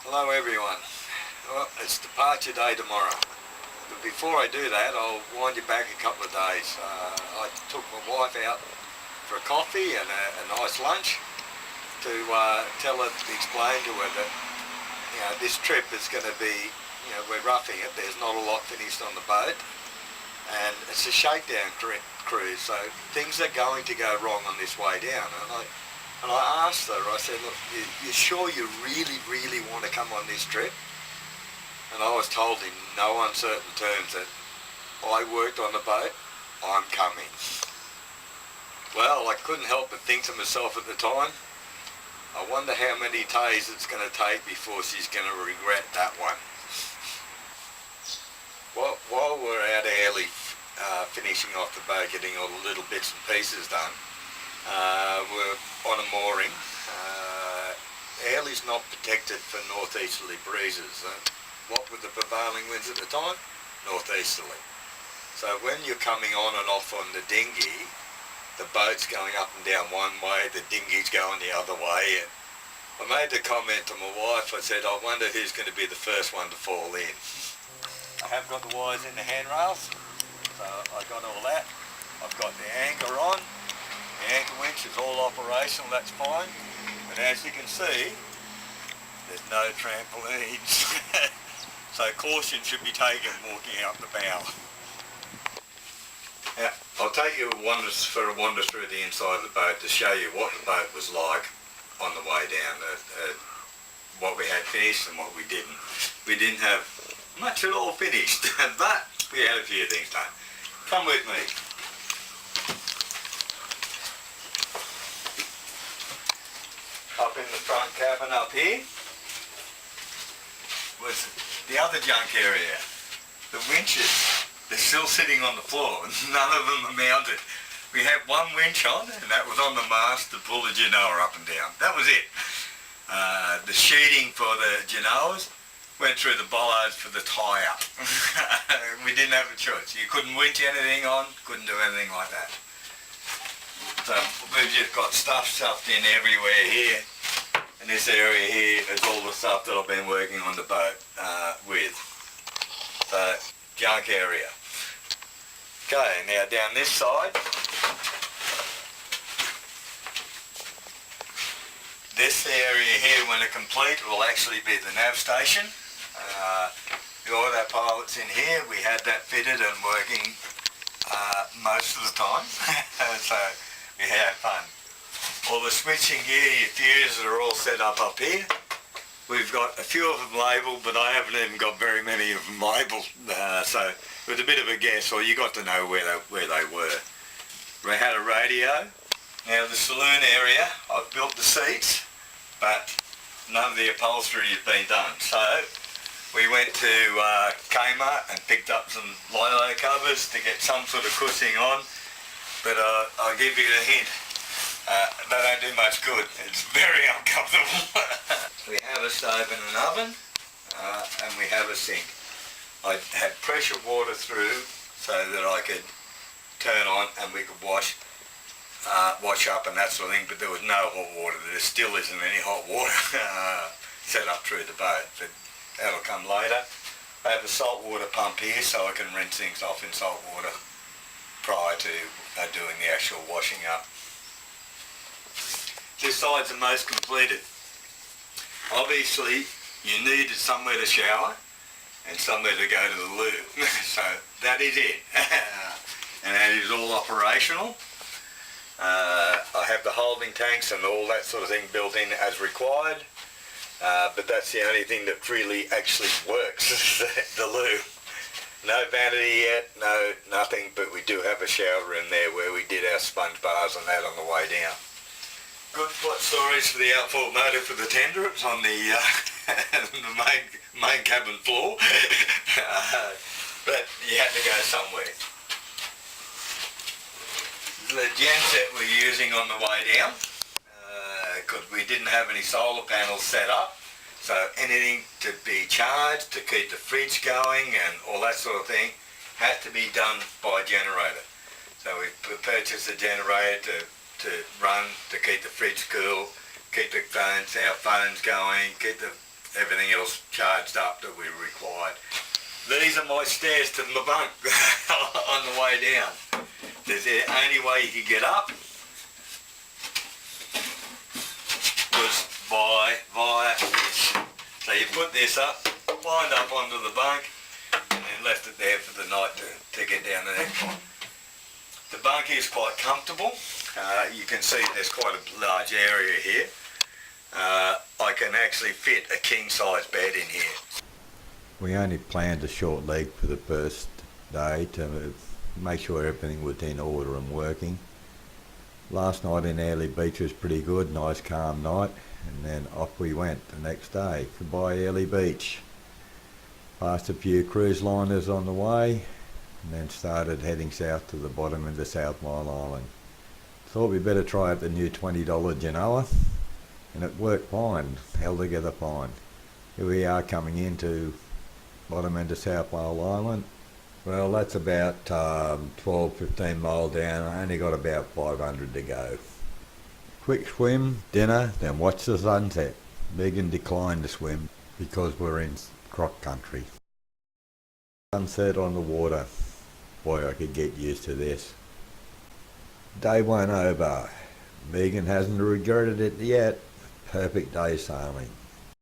Hello everyone. Well, it's departure day tomorrow. But before I do that, I'll wind you back a couple of days. I took my wife out for a coffee and a nice lunch to explain to her that this trip is going to be, we're roughing it. There's not a lot finished on the boat, and it's a shakedown cruise. So things are going to go wrong on this way down. And I asked her, I said, look, you sure you really want to come on this trip? And I was told in no uncertain terms that I worked on the boat, I'm coming. Well, I couldn't help but think to myself at the time, I wonder how many days it's going to take before she's going to regret that one. Well, while we're out early finishing off the boat, getting all the little bits and pieces done, we're on a mooring. Airlie's not protected for northeasterly breezes. What were the prevailing winds at the time? Northeasterly. So when you're coming on and off on the dinghy, the boat's going up and down one way, the dinghy's going the other way. And I made the comment to my wife, I said, I wonder who's going to be the first one to fall in. I have got the wires in the handrails, so I got all that. I've got the anchor on. The anchor winch is all operational, that's fine. But as you can see, there's no trampolines. So caution should be taken walking out the bow. Now, I'll take you for a wander through the inside of the boat to show you what the boat was like on the way down, what we had finished and what we didn't. We didn't have much at all finished, but we had a few things done. Come with me. Up in the front cabin up here was the other junk area. The winches, they're still sitting on the floor. None of them are mounted. We had one winch on, and that was on the mast to pull the genoa up and down. That was it. The sheeting for the genoas went through the bollards for the tie-up. We didn't have a choice. You couldn't winch anything on, couldn't do anything like that. So we've just got stuff stuffed in everywhere here. And this area here is all the stuff that I've been working on the boat with. So, junk area. Okay, now down this side, this area here, when it's complete, will actually be the nav station. The autopilot's in here. We had that fitted and working most of the time, so we had fun. All the switching gear, your fuses are all set up here. We've got a few of them labelled, but I haven't even got very many of them labelled, so it was a bit of a guess, or you got to know where they were. We had a radio. Now the saloon area, I've built the seats, but none of the upholstery has been done. So we went to Kmart and picked up some lino covers to get some sort of cushioning on, but I'll give you a hint. They don't do much good. It's very uncomfortable. We have a stove and an oven, and we have a sink. I had pressure water through so that I could turn on and we could wash up and that sort of thing, but there was no hot water. There still isn't any hot water set up through the boat, but that'll come later. I have a salt water pump here so I can rinse things off in salt water prior to doing the actual washing up. This side's the most completed. Obviously, you needed somewhere to shower and somewhere to go to the loo. So that is it. And that is all operational. I have the holding tanks and all that sort of thing built in as required. But that's the only thing that really actually works, the loo. No vanity yet, no nothing, but we do have a shower in there where we did our sponge bars and that on the way down. Good flat storage for the outfall motor for the tender. It's on the, the main cabin floor. But you had to go somewhere. The genset we're using on the way down, because we didn't have any solar panels set up, so anything to be charged, to keep the fridge going and all that sort of thing, had to be done by generator. So we purchased a generator to run, to keep the fridge cool, keep our phones going, keep the everything else charged up that we required. These are my stairs to my bunk on the way down. There's the only way you could get up was via this. So you put this up, climbed up onto the bunk, and then left it there for the night to get down the next one. The bunk is quite comfortable. You can see there's quite a large area here. I can actually fit a king-size bed in here. We only planned a short leg for the first day to make sure everything was in order and working. Last night in Airlie Beach was pretty good, nice calm night, and then off we went the next day. Goodbye Airlie Beach. Passed a few cruise liners on the way, and then started heading south to the bottom into South Mile Island. Thought we'd better try out the new $20 Genoa, and it worked fine, held together fine. Here we are coming into bottom end of South Mile Island. Well, that's about 12-15 miles down. I only got about 500 to go. Quick swim, dinner, then watch the sunset. Megan declined to swim because we're in croc country. Sunset on the water. Boy, I could get used to this. Day one over. Megan hasn't regretted it yet. Perfect day sailing.